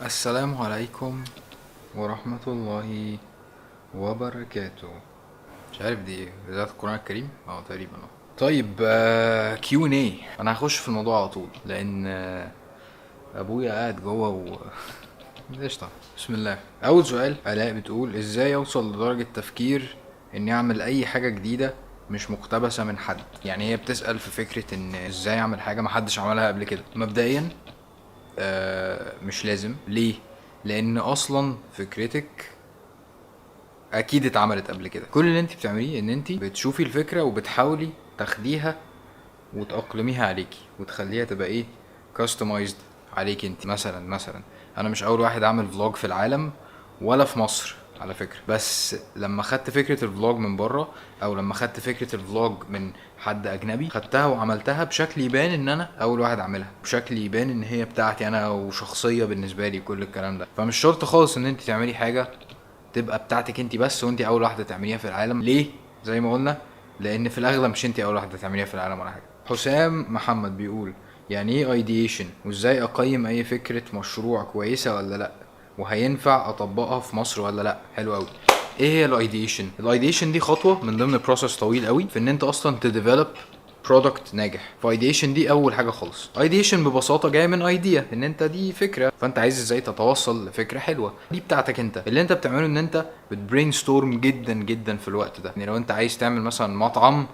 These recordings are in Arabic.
السلام عليكم ورحمة الله وبركاته. مش عارف دي ذات القرآن الكريم تقريبا طيب كيو ان ايه، انا هخش في الموضوع على طول لان ابويا قاعد جوه قشطة. بسم الله. اول سؤال، الاء بتقول ازاي اوصل لدرجة تفكير اني اعمل اي حاجة جديدة مش مقتبسة من حد. يعني هي بتسأل في فكرة ان ازاي اعمل حاجة محدش عملها قبل كده. مبدئيا مش لازم. ليه؟ لان اصلا فكرتك اكيد اتعملت قبل كده. كل اللي انت بتعمليه ان انت بتشوفي الفكره وبتحاولي تاخديها وتأقلميها عليكي وتخليها تبقى ايه، كاستمايزد عليكي انت. مثلا انا مش اول واحد اعمل فلوج في العالم ولا في مصر على فكره، بس لما خدت فكره الفلوج من بره او لما خدت فكره الفلوج من حد اجنبي خدتها وعملتها بشكل يبان ان انا اول واحد اعملها، بشكل يبان ان هي بتاعتي انا وشخصيه بالنسبه لي كل الكلام ده. فمش شرط خالص ان انت تعملي حاجه تبقى بتاعتك انت بس وانت اول واحده تعمليها في العالم. ليه؟ زي ما قلنا، لان في الاغلب مش انت اول واحده تعمليها في العالم ولا حاجه. حسام محمد بيقول يعني ايه ايديشن وازاي اقيم اي فكره مشروع كويسه ولا لا، وهينفع اطبقها في مصر ولا لا. حلو قوي. ايه هي الايديشن؟ الايديشن دي خطوه من ضمن بروسس طويل قوي في ان انت اصلا تديفلوب برودكت ناجح. فايديشن دي اول حاجه خالص. ايديشن ببساطه جايه من ايديا، ان انت دي فكره فانت عايز ازاي تتوصل لفكره حلوه دي بتاعتك انت. اللي انت بتعمله ان انت بتبرين ستورم جدا جدا في الوقت ده. يعني لو انت عايز تعمل مثلا مطعم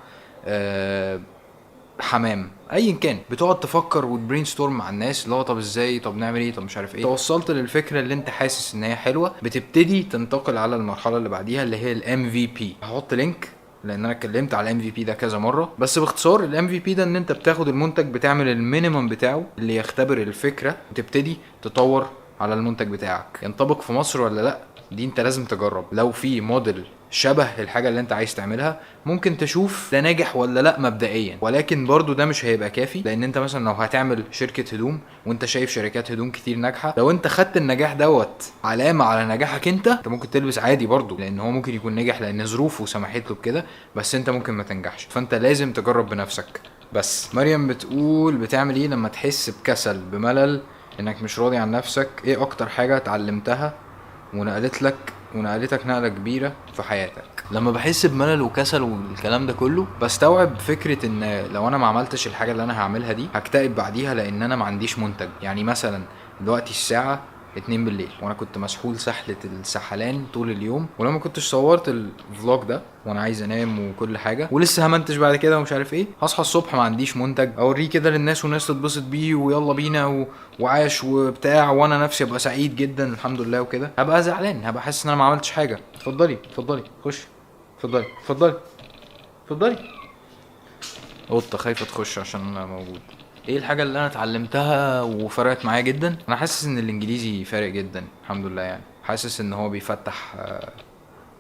حمام ايا كان، بتقعد تفكر وتبرين ستورم مع الناس اللي هو طب ازاي، طب نعمل ايه، طب مش عارف ايه. توصلت للفكره اللي انت حاسس ان هي حلوه، بتبتدي تنتقل على المرحله اللي بعديها اللي هي الام في بي. هحط لينك لان انا اتكلمت على الام في بي ده كذا مره، بس باختصار الام في بي ده ان انت بتاخد المنتج بتعمل المينيمم بتاعه اللي يختبر الفكره وتبتدي تطور على المنتج بتاعك. ينطبق في مصر ولا لا دي انت لازم تجرب. لو في موديل شبه الحاجة اللي انت عايز تعملها ممكن تشوف ده ناجح ولا لا مبدئيا، ولكن برضو ده مش هيبقى كافي. لان انت مثلا لو هتعمل شركة هدوم وانت شايف شركات هدوم كتير ناجحة، لو انت خدت النجاح دوت علامة على نجاحك انت ممكن تلبس عادي برضو، لان هو ممكن يكون ناجح لان ظروفه سمحت له بكده، بس انت ممكن ما تنجحش. فانت لازم تجرب بنفسك. بس مريم بتقول بتعمل ايه لما تحس بكسل بملل انك مش راضي عن نفسك؟ ايه اكتر حاجة اتعلمتها ونقلتك نقلة كبيرة في حياتك؟ لما بحس بملل وكسل والكلام ده كله بستوعب فكرة ان لو انا ما عملتش الحاجة اللي انا هعملها دي هكتئب بعديها لان انا ما عنديش منتج. يعني مثلا دلوقتي الساعة 2 بالليل وانا كنت مسحول سحلة السحلان طول اليوم، ولما كنتش صورت الفلوج ده وانا عايز انام وكل حاجة ولسه همنتج بعد كده ومش عارف ايه، هصحى الصبح ما عنديش منتج اوريه كده للناس والناس تتبسط بيه ويلا بينا وعاش وبتاع، وانا نفسي ابقى سعيد جدا الحمد لله وكده، هبقى زعلان، هبقى حاسس ان انا ما عملتش حاجة. اتفضلي خش. اتفضلي. قطة خايفة تخش عشان انا موجود. ايه الحاجة اللي انا اتعلمتها وفرقت معايا جدا؟ انا حاسس ان الانجليزي فارق جدا الحمد لله. يعني حاسس ان هو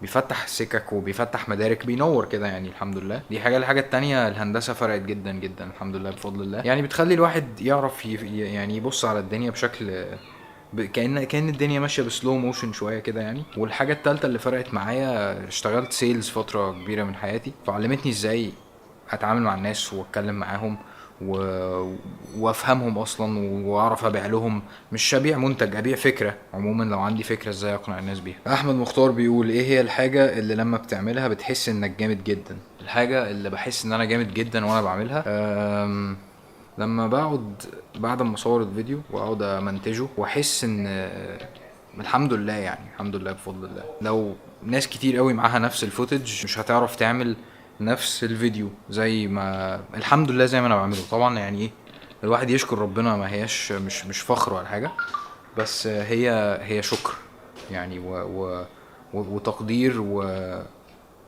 بيفتح سكك وبيفتح مدارك، بينور كده يعني الحمد لله. دي حاجة. الحاجة التانية الهندسة فرقت جدا جدا الحمد لله بفضل الله. يعني بتخلي الواحد يعرف يعني يبص على الدنيا بشكل كأن الدنيا ماشيه بسلو موشن شويه كده يعني. والحاجه التالتة اللي فرقت معايا، اشتغلت سيلز فتره كبيره من حياتي، فعلمتني ازاي اتعامل مع الناس واتكلم معاهم و... وافهمهم اصلا واعرف ابيع لهم. مش ابيع منتج، ابيع فكره عموما. لو عندي فكره ازاي اقنع الناس بيها. احمد مختار بيقول ايه هي الحاجه اللي لما بتعملها بتحس انك جامد جدا؟ الحاجه اللي بحس ان انا جامد جدا وانا بعملها لما بقعد بعد ما اصور الفيديو واقعد امنتجه واحس ان الحمد لله، يعني الحمد لله بفضل الله. لو ناس كتير قوي معاها نفس الفوتج مش هتعرف تعمل نفس الفيديو زي ما الحمد لله زي ما انا بعمله. طبعا يعني ايه، الواحد يشكر ربنا، ما هياش مش فخر ولا حاجه، بس هي شكر يعني وتقدير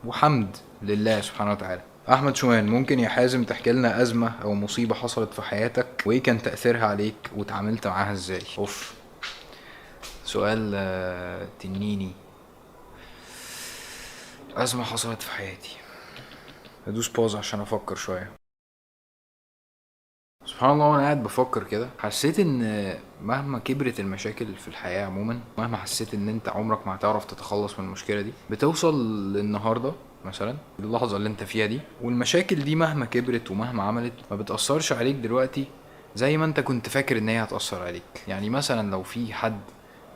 وحمد لله سبحانه وتعالى. احمد شومان ممكن يا حازم تحكي لنا ازمه او مصيبه حصلت في حياتك وايه كان تاثيرها عليك وتعاملت معاها ازاي؟ اوف، سؤال تنيني. ازمه حصلت في حياتي، ادوس باوز عشان افكر شويه. سبحان الله وانا قاعد بفكر كده حسيت ان مهما كبرت المشاكل في الحياه عموما، مهما حسيت ان انت عمرك ما هتعرف تتخلص من المشكله دي، بتوصل للنهارده مثلا اللحظه اللي انت فيها دي، والمشاكل دي مهما كبرت ومهما عملت ما بتاثرش عليك دلوقتي زي ما انت كنت فاكر ان هي هتاثر عليك. يعني مثلا لو في حد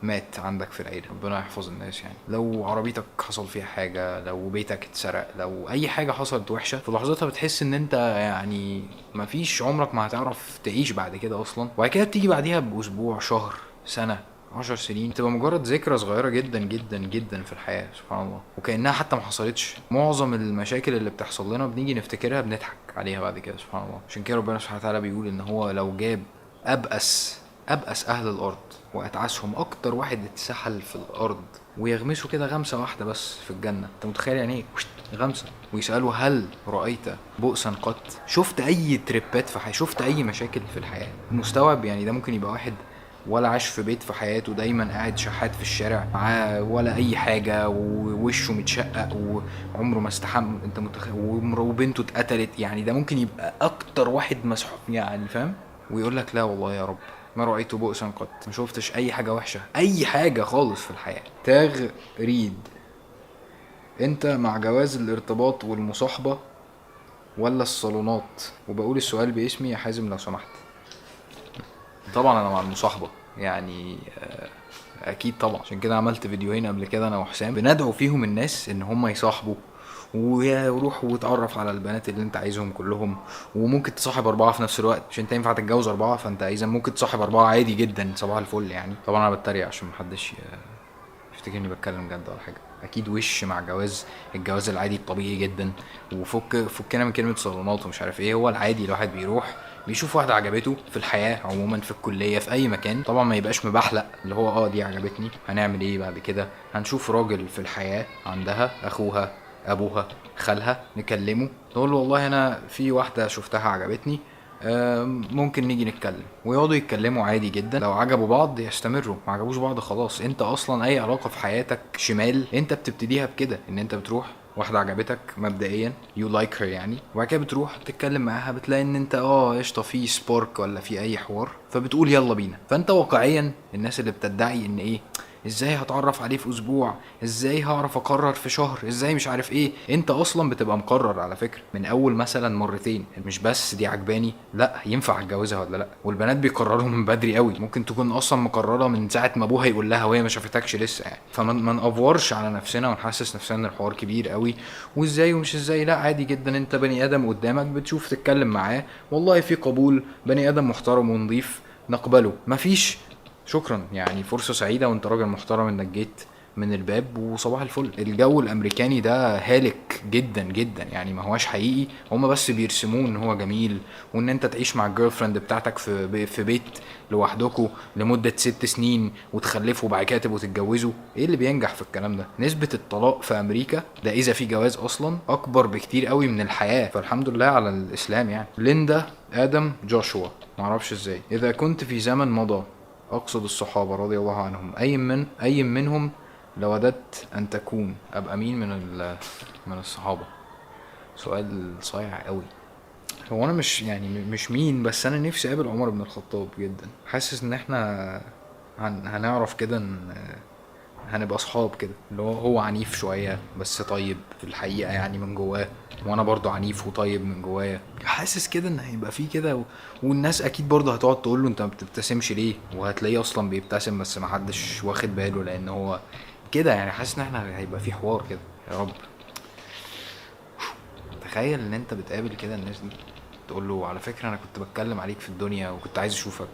مات عندك في العيله، ربنا يحفظ الناس يعني. لو عربيتك حصل فيها حاجه، لو بيتك اتسرق، لو اي حاجه حصلت وحشه في لحظتها، بتحس ان انت يعني مفيش، عمرك ما هتعرف تعيش بعد كده اصلا. وبعد كده بتيجي بعديها باسبوع، شهر، سنه، 10 سنين، تبقى مجرد ذكرى صغيرة جدا جدا جدا في الحياة، سبحان الله، وكأنها حتى ما حصلتش. معظم المشاكل اللي بتحصل لنا بنيجي نفتكرها بنضحك عليها بعد كده، سبحان الله. عشان كده ربنا سبحانه وتعالى بيقول ان هو لو جاب أبأس أهل الأرض وأتعسهم، أكتر واحد اتسحل في الأرض، ويغمسوا كده غمسة واحدة بس في الجنة، أنت متخيل يعني إيه غمسة؟ ويسألوا هل رأيت بؤسا قط؟ شفت أي تريبات في حياتك؟ شفت أي مشاكل في الحياة؟ مستوعب يعني ده ممكن يبقى واحد ولا عاش في بيت في حياته، دايما قاعد شحات في الشارع معاه ولا اي حاجه، ووشه متشقق، وعمره ما استحم، انت متخيل؟ وبنته اتقتلت، يعني ده ممكن يبقى اكتر واحد مسحوق يعني، فاهم؟ ويقول لك لا والله يا رب ما رأيت بؤسا قط، ما شفتش اي حاجه وحشه، اي حاجه خالص في الحياه. تغريد: انت مع جواز الارتباط والمصاحبه ولا الصالونات؟ وبقول السؤال باسمي يا حازم لو سمحت. طبعا انا مع المصاحبه يعني، اكيد طبعا. عشان كده عملت فيديوهين قبل كده انا وحسام بندعو فيهم الناس ان هم يصاحبوا، وروح وتعرف على البنات اللي انت عايزهم كلهم. وممكن تصاحب 4 في نفس الوقت، مش انت ينفع تتجوز 4، فانت اذا ممكن تصاحب 4 عادي جدا، صباح الفل يعني. طبعا انا بتريق عشان محدش يفتكر اني بتكلم جد ولا حاجه. اكيد وش مع الجواز العادي الطبيعي جدا. فكنا من كلمه صالونات ومش عارف ايه، هو العادي الواحد بيروح بيشوف واحده عجبته في الحياه عموما، في الكليه، في اي مكان. طبعا ما يبقاش مبحلق اللي هو دي عجبتني، هنعمل ايه بعد كده؟ هنشوف راجل في الحياه عندها اخوها، ابوها، خالها، نكلمه نقول له والله انا في واحده شفتها عجبتني، ممكن نيجي نتكلم. ويقعدوا يتكلموا عادي جدا، لو عجبوا بعض يستمروا، ما عجبوش بعض خلاص. انت اصلا اي علاقه في حياتك شمال انت بتبتديها بكده، ان انت بتروح واحده عجبتك مبدئيا، يو لايك هير يعني، وبعد كده بتروح تتكلم معاها، بتلاقي ان انت قشطه في سبارك ولا في اي حوار، فبتقول يلا بينا. فانت واقعيا الناس اللي بتدعي ان ايه، ازاي هتعرف عليه في اسبوع، ازاي هعرف اقرر في شهر، ازاي مش عارف ايه، انت اصلا بتبقى مقرر على فكره من اول مثلا مرتين، مش بس دي عجباني، لا ينفع اتجوزها ولا لا. والبنات بيقرروا من بدري قوي، ممكن تكون اصلا مقرره من ساعه ما ابوها يقول لها وهي ما شافتكش لسه يعني. فما نافورش على نفسنا ونحسس نفسنا ان الحوار كبير قوي، وازاي ومش ازاي. لا عادي جدا، انت بني ادم قدامك بتشوف تتكلم معاه، والله في قبول، بني ادم محترم ونضيف، نقبله. مفيش، شكرا يعني، فرصة سعيدة وانت راجل محترم انك جيت من الباب، وصباح الفل. الجو الامريكاني ده هالك جدا جدا يعني، ما هواش حقيقي، هما بس بيرسموه ان هو جميل، وان انت تعيش مع الجيرل فريند بتاعتك في بيت لوحدكوا لمدة 6 سنين وتخلفوا وبعد كده تبقوا تتجوزوا. ايه اللي بينجح في الكلام ده؟ نسبة الطلاق في امريكا ده اذا في جواز اصلا اكبر بكتير قوي من الحياة، فالحمد لله على الاسلام يعني. ليندا ادم جوشوا: معرفش ازاي. اذا كنت في زمن مضى، أقصد الصحابة رضي الله عنهم، أي منهم لوددت أن تكون؟ أبقى مين من الصحابة؟ سؤال صايع قوي. هو أنا مش يعني مش مين، بس أنا نفسي أقابل عمر بن الخطاب جدا. حاسس إن إحنا هنعرف كده إن هنبقى صحاب كده، اللي هو عنيف شوية بس طيب في الحقيقة يعني من جواه، وانا برضو عنيف وطيب من جوايا. حاسس كده ان هيبقى فيه كده والناس اكيد برضو هتقعد تقول له انت ما بتبتسمش ليه، وهتلاقيه اصلا بيبتسم بس ما حدش واخد باله لان هو كده يعني. حاسس ان احنا هيبقى فيه حوار كده، يا رب. تخيل ان انت بتقابل كده الناس دي، تقول له على فكرة انا كنت بتكلم عليك في الدنيا وكنت عايز اشوفك،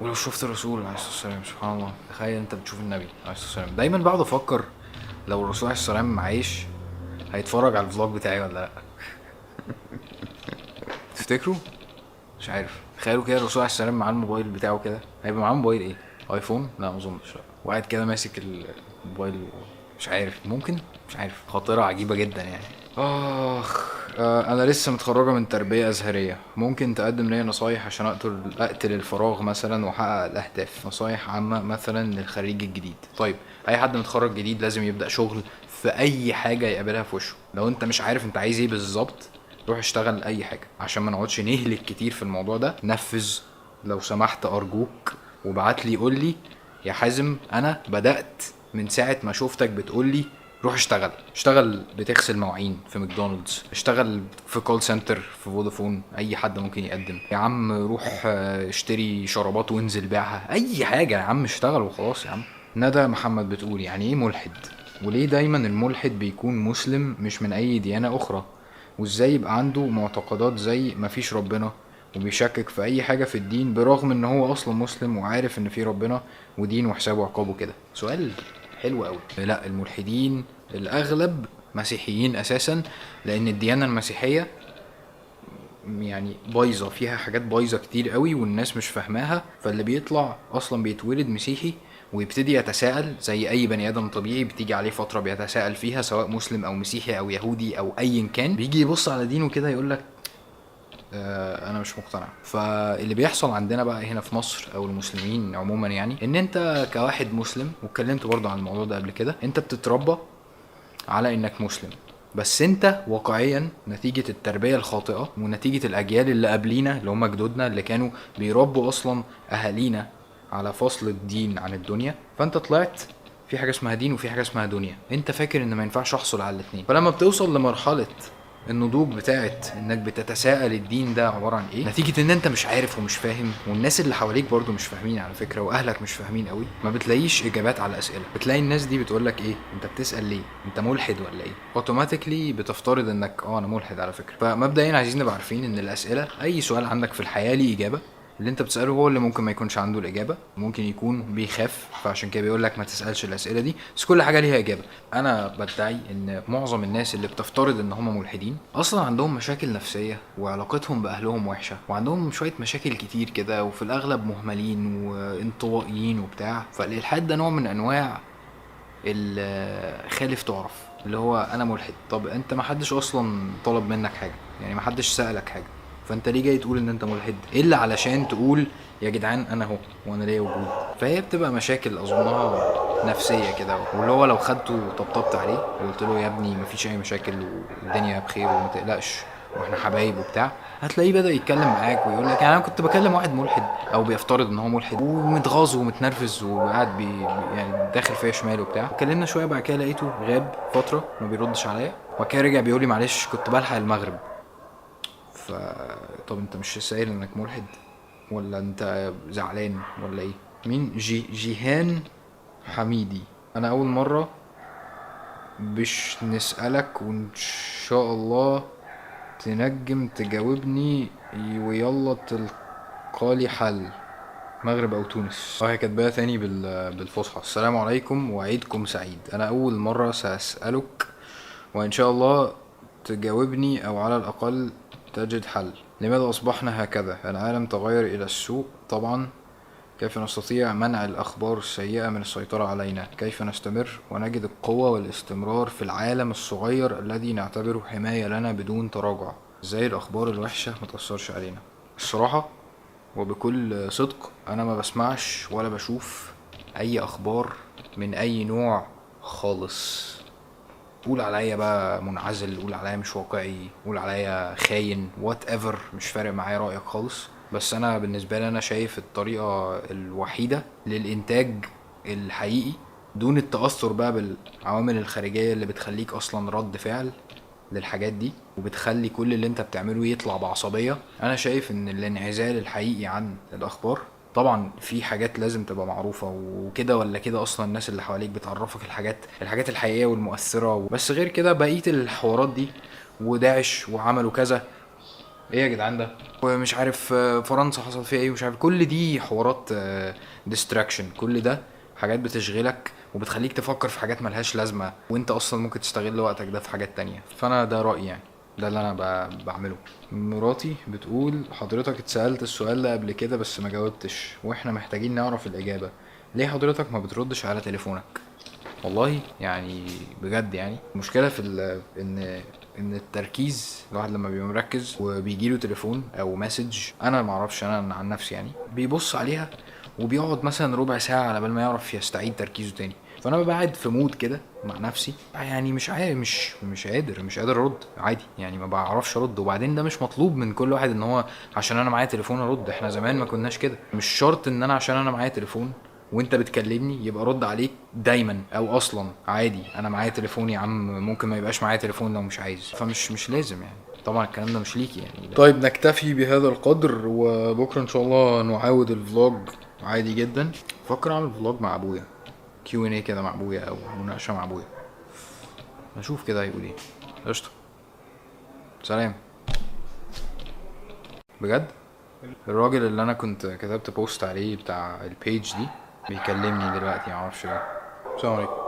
ولو شفت الرسول عليه الصلاة والسلام، سبحان الله. تخيل انت بتشوف النبي عليه الصلاة والسلام. دايما بقعد افكر لو الرسول عليه الصلاة والسلام عايش هيتفرج على الفلوج بتاعي ولا لا. تفتكروا؟ مش عارف. تخيلوا كده الرسول عليه السلام معاه الموبايل بتاعه كده، هيبقى معاه موبايل ايه؟ ايفون؟ لا ما اظنش، لا. وقاعد كده ماسك الموبايل، مش عارف، ممكن، مش عارف. خاطرة عجيبة جدا يعني. انا لسه متخرجه من تربيه ازهريه، ممكن تقدم لي نصايح عشان اقتل الفراغ مثلا واحقق الاهداف؟ نصايح عامه مثلا للخريج الجديد. طيب، اي حد متخرج جديد لازم يبدا شغل في اي حاجه يقابلها في وشه. لو انت مش عارف انت عايز ايه بالظبط، روح اشتغل اي حاجه عشان ما نقعدش نهلك كتير في الموضوع ده. نفذ لو سمحت ارجوك، وبعت لي قول لي يا حازم انا بدات من ساعه ما شفتك بتقول لي روح اشتغل بتغسل مواعين في ماكدونالدز، اشتغل في كول سنتر في فودافون، اي حد ممكن يقدم يا عم. روح اشتري شرابات وانزل بيعها، اي حاجه يا عم، اشتغل وخلاص يا عم. ندى محمد بتقول يعني ايه ملحد، وليه دايما الملحد بيكون مسلم مش من اي ديانة اخرى، وازاي يبقى عنده معتقدات زي مفيش ربنا وبيشكك في اي حاجة في الدين برغم ان هو اصلا مسلم وعارف ان في ربنا ودين وحسابه وعقابه كده. سؤال حلو قوي. لا، الملحدين الاغلب مسيحيين اساسا، لان الديانة المسيحية يعني بايظه، فيها حاجات بايظه كتير قوي والناس مش فاهماها، فاللي بيطلع اصلا بيتولد مسيحي ويبتدي يتساءل زي اي بني ادم طبيعي، بتيجي عليه فتره بيتساءل فيها سواء مسلم او مسيحي او يهودي او ايا كان، بيجي يبص على دينه كده يقول لك انا مش مقتنع. فاللي بيحصل عندنا بقى هنا في مصر او المسلمين عموما يعني ان انت كواحد مسلم، واتكلمت برضه عن الموضوع ده قبل كده، انت بتتربى على انك مسلم، بس انت واقعيا نتيجة التربية الخاطئة ونتيجة الاجيال اللي قبلينا اللي هم جدودنا اللي كانوا بيربوا اصلا اهالينا على فصل الدين عن الدنيا، فانت طلعت في حاجة اسمها دين وفي حاجة اسمها دنيا، انت فاكر ان ما ينفعش احصل على الاتنين. فلما بتوصل لمرحلة النضوج بتاعت انك بتتساءل الدين ده عبارة عن ايه، نتيجة ان انت مش عارف ومش فاهم، والناس اللي حواليك برضو مش فاهمين على فكرة، واهلك مش فاهمين قوي، ما بتلاقيش اجابات على اسئلة. بتلاقي الناس دي بتقولك ايه، انت بتسأل ليه، انت ملحد ولا ايه، اوتوماتيكلي بتفترض انك انا ملحد على فكرة. فمبدئيا عايزين نبقى عارفين ان الاسئلة، اي سؤال عندك في الحياة ليه اجابة، اللي انت بتساله هو اللي ممكن ما يكونش عنده الاجابه، ممكن يكون بيخاف فعشان كده بيقول لك ما تسالش الاسئله دي، بس كل حاجه ليها اجابه. انا بدعي ان معظم الناس اللي بتفترض ان هم ملحدين اصلا عندهم مشاكل نفسيه وعلاقتهم باهلهم وحشه وعندهم شويه مشاكل كتير كده، وفي الاغلب مهملين وانطوائيين وبتاع. فالالحاد ده نوع من انواع خالف تعرف، اللي هو انا ملحد. طب انت ما حدش اصلا طلب منك حاجه، يعني ما حدش سالك حاجه، فانت ليه جاي تقول ان انت ملحد الا علشان تقول يا جدعان انا اهو وانا ليا وجود؟ فهي بتبقى مشاكل اظنها نفسيه كده، واللي هو لو خدته وطبطبت عليه وقلت له يا ابني مفيش اي مشاكل والدنيا بخير وما تقلقش واحنا حبايب وبتاع، هتلاقيه بدأ يتكلم معاك ويقول لك يعني انا كنت بكلم واحد ملحد او بيفترض ان هو ملحد ومتغاظ ومتنرفز وقاعد يعني داخل فيا شمال وبتاع، اتكلمنا شويه بعد كده لقيته غاب فتره ما بيردش عليا، وبعد كده رجع بيقول لي معلش كنت بلحق المغرب. ف طب انت مش سائل انك ملحد ولا انت زعلان ولا ايه؟ مين جيهان حميدي، انا اول مره مش نسألك وان شاء الله تنجم تجاوبني ويلا تلقالي حل، مغرب او تونس. هي كاتباها تاني بالفصحى. السلام عليكم وعيدكم سعيد، انا اول مرة سأسألك وان شاء الله تجاوبني او على الاقل تجد حل. لماذا اصبحنا هكذا؟ العالم تغير الى السوء طبعا. كيف نستطيع منع الأخبار السيئة من السيطرة علينا؟ كيف نستمر ونجد القوة والاستمرار في العالم الصغير الذي نعتبره حماية لنا بدون تراجع؟ ازاي الأخبار الوحشة متأثرش علينا؟ الصراحة وبكل صدق أنا ما بسمعش ولا بشوف أي أخبار من أي نوع خالص. قول عليا بقى منعزل، قول عليا مش واقعي، قول عليا خاين، وات ايفر، مش فارق معايا رأيك خالص. بس انا بالنسبة لي انا شايف الطريقة الوحيدة للانتاج الحقيقي دون التأثر بقى بالعوامل الخارجية اللي بتخليك اصلا رد فعل للحاجات دي وبتخلي كل اللي انت بتعمله يطلع بعصبية، انا شايف ان الانعزال الحقيقي عن الاخبار. طبعا في حاجات لازم تبقى معروفة وكده ولا كده، اصلا الناس اللي حواليك بتعرفك الحاجات الحقيقية والمؤثرة، بس غير كده بقية الحوارات دي وداعش وعملوا كذا، ايه يا جدعان ده، ومش عارف فرنسا حصل فيها ايه، ومش عارف، كل دي حوارات ديستراكشن، كل ده حاجات بتشغلك وبتخليك تفكر في حاجات ملهاش لازمة، وانت اصلا ممكن تستغل وقتك ده في حاجات تانية. فانا ده رأيي يعني، ده اللي انا بعمله. مراتي بتقول حضرتك اتسألت السؤال ده قبل كده بس ما جاوبتش واحنا محتاجين نعرف الإجابة، ليه حضرتك ما بتردش على تليفونك؟ والله يعني بجد يعني المشكله في ان التركيز، الواحد لما بيبقى مركز وبيجيله تليفون او مسج، انا ما اعرفش، انا عن نفسي يعني بيبص عليها وبيقعد مثلا ربع ساعه على بال ما يعرف يستعيد تركيزه تاني. فانا ببقى قاعد في مود كده مع نفسي يعني مش عارف، مش قادر ارد عادي يعني، ما بعرفش ارد. وبعدين ده مش مطلوب من كل واحد ان هو عشان انا معايا تليفون ارد، احنا زمان ما كناش كده، مش شرط ان انا عشان انا معايا تليفون وانت بتكلمني يبقى رد عليك دايما، او اصلا عادي انا معايا تليفون يا عم، ممكن ما يبقاش معايا تليفون لو مش عايز، مش لازم يعني. طبعا الكلام ده مش ليكي يعني. طيب نكتفي بهذا القدر، وبكره ان شاء الله نعاود الفلوج عادي جدا. فكر اعمل فلوج مع ابويا كيو ان اي كده مع ابويا او مناقشه مع ابويا. اشوف كده هيقول ايه. قشطه. سلام. بجد الراجل اللي انا كنت كتبت بوست عليه بتاع البيج دي بيكلمني دلوقتي، معرفش ليه. السلام عليكم.